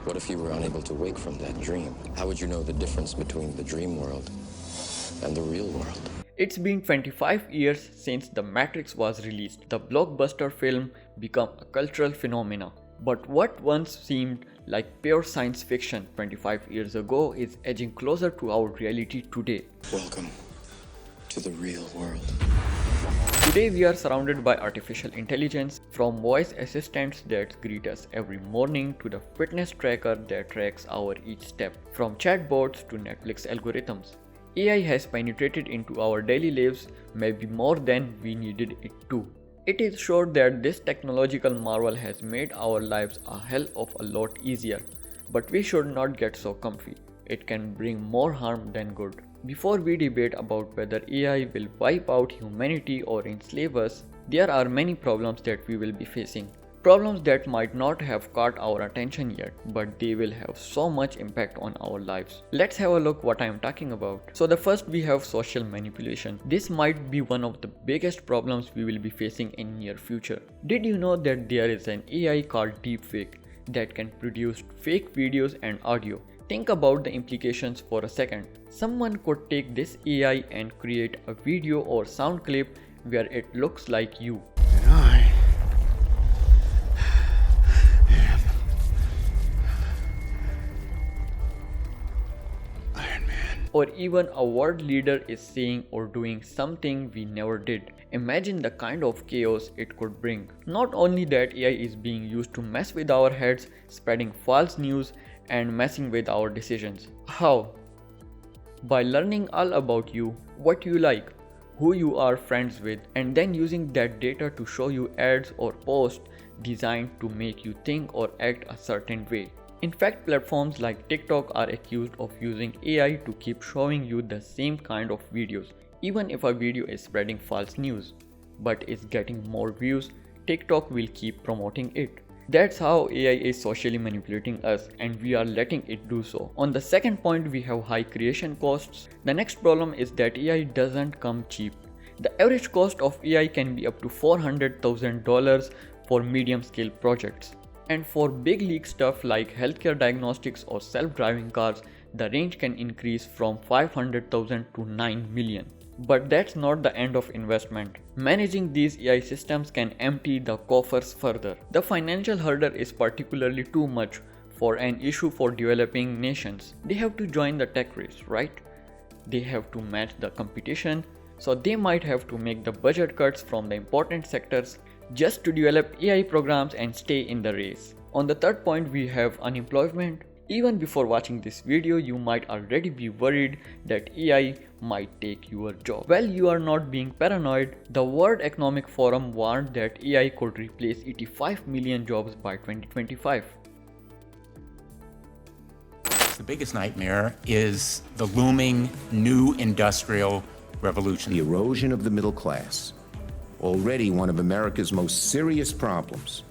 What if you were unable to wake from that dream? How would you know the difference between the dream world and the real world? It's been 25 years since The Matrix was released. The blockbuster film became a cultural phenomenon. But what once seemed like pure science fiction 25 years ago is edging closer to our reality today. Welcome to the real world. Today we are surrounded by artificial intelligence, from voice assistants that greet us every morning to the fitness tracker that tracks our each step, from chatbots to Netflix algorithms. AI has penetrated into our daily lives maybe more than we needed it to. It is sure that this technological marvel has made our lives a hell of a lot easier, but we should not get so comfy. It can bring more harm than good. Before we debate about whether AI will wipe out humanity or enslave us, there are many problems that we will be facing. Problems that might not have caught our attention yet, but they will have so much impact on our lives. Let's have a look what I am talking about. So the first we have social manipulation. This might be one of the biggest problems we will be facing in near future. Did you know that there is an AI called deepfake that can produce fake videos and audio? Think about the implications for a second. Someone could take this AI and create a video or sound clip where it looks like you. And I am Iron Man. Or even a world leader is saying or doing something we never did. Imagine the kind of chaos it could bring. Not only that, AI is being used to mess with our heads, spreading false news and messing with our decisions. How? By learning all about you, what you like, who you are friends with, and then using that data to show you ads or posts designed to make you think or act a certain way. In fact, platforms like TikTok are accused of using AI to keep showing you the same kind of videos. Even if a video is spreading false news, but is getting more views, TikTok will keep promoting it. That's how AI is socially manipulating us, and we are letting it do so. On the second point, we have high creation costs. The next problem is that AI doesn't come cheap. The average cost of AI can be up to $400,000 for medium scale projects. And for big league stuff like healthcare diagnostics or self-driving cars, the range can increase from $500,000 to $9 million. But that's not the end of investment. Managing these AI systems can empty the coffers further. The financial hurdle is particularly too much for an issue for developing nations. They have to join the tech race, right? They have to match the competition, so they might have to make the budget cuts from the important sectors just to develop AI programs and stay in the race. On the third point, we have unemployment. Even before watching this video, you might already be worried that AI might take your job. Well, you are not being paranoid. The World Economic Forum warned that AI could replace 85 million jobs by 2025. The biggest nightmare is the looming new industrial revolution. The erosion of the middle class, already one of America's most serious problems,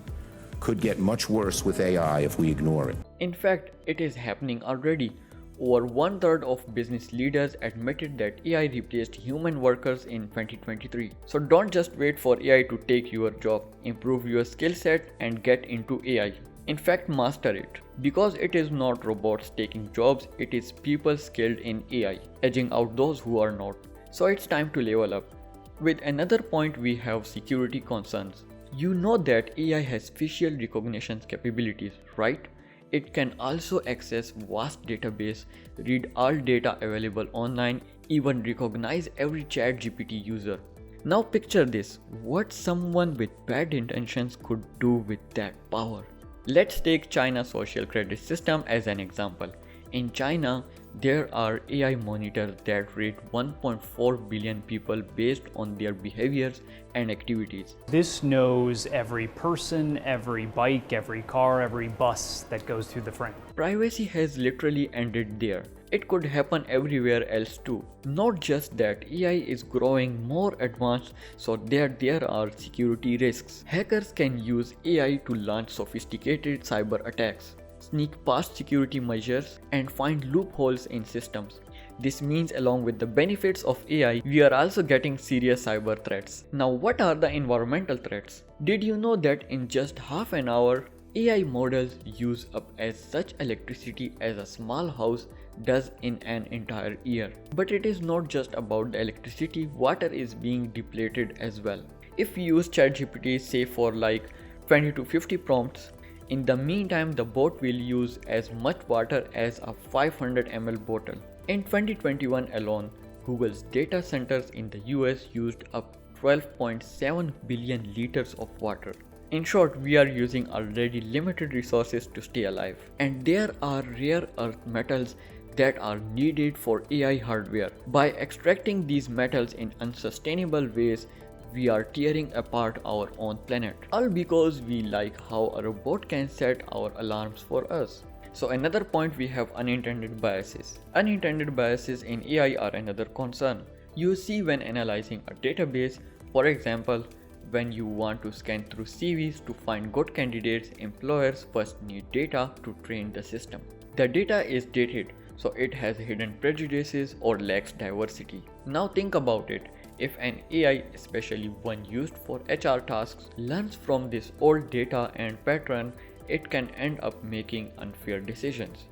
could get much worse with AI if we ignore it. In fact, it is happening already. Over 1/3 of business leaders admitted that AI replaced human workers in 2023. So don't just wait for AI to take your job. Improve your skill set and get into AI. In fact, master it. Because it is not robots taking jobs, it is people skilled in AI, edging out those who are not. So it's time to level up. With another point, we have security concerns. You know that AI has facial recognition capabilities, right? It can also access vast database, read all data available online, even recognize every ChatGPT user. Now picture this, what someone with bad intentions could do with that power. Let's take China's social credit system as an example. In China, there are AI monitors that rate 1.4 billion people based on their behaviors and activities. This knows every person, every bike, every car, every bus that goes through the frame. Privacy has literally ended there. It could happen everywhere else too. Not just that, AI is growing more advanced so that there are security risks. Hackers can use AI to launch sophisticated cyber attacks, sneak past security measures, and find loopholes in systems. This means along with the benefits of AI, we are also getting serious cyber threats. Now, what are the environmental threats? Did you know that in just half an hour, AI models use up as such electricity as a small house does in an entire year. But it is not just about the electricity, water is being depleted as well. If we use ChatGPT say for like 20 to 50 prompts, in the meantime the bot will use as much water as a 500 ml bottle. In 2021 alone, Google's data centers in the US used up 12.7 billion liters of water. In short, we are using already limited resources to stay alive. And there are rare earth metals that are needed for AI hardware. By extracting these metals in unsustainable ways, we are tearing apart our own planet. All because we like how a robot can set our alarms for us. So another point, we have unintended biases. Unintended biases in AI are another concern. You see when analyzing a database, for example, when you want to scan through CVs to find good candidates, employers first need data to train the system. The data is dated, so it has hidden prejudices or lacks diversity. Now think about it. If an AI, especially one used for HR tasks, learns from this old data and pattern, it can end up making unfair decisions.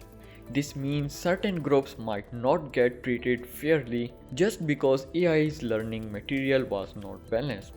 This means certain groups might not get treated fairly just because AI's learning material was not balanced.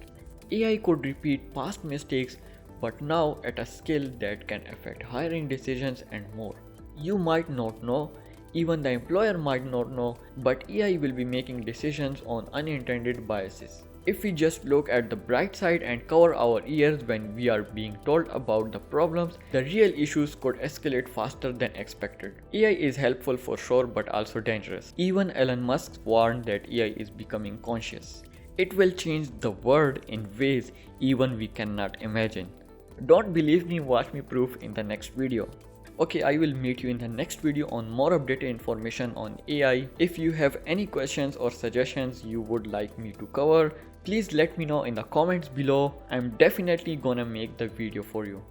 AI could repeat past mistakes, but now at a scale that can affect hiring decisions and more. You might not know, even the employer might not know, but AI will be making decisions on unintended biases. If we just look at the bright side and cover our ears when we are being told about the problems, the real issues could escalate faster than expected. AI is helpful for sure, but also dangerous. Even Elon Musk warned that AI is becoming conscious. It will change the world in ways even we cannot imagine. Don't believe me? Watch me prove in the next video. Okay, I will meet you in the next video on more updated information on AI. If you have any questions or suggestions you would like me to cover, please let me know in the comments below. I'm definitely gonna make the video for you.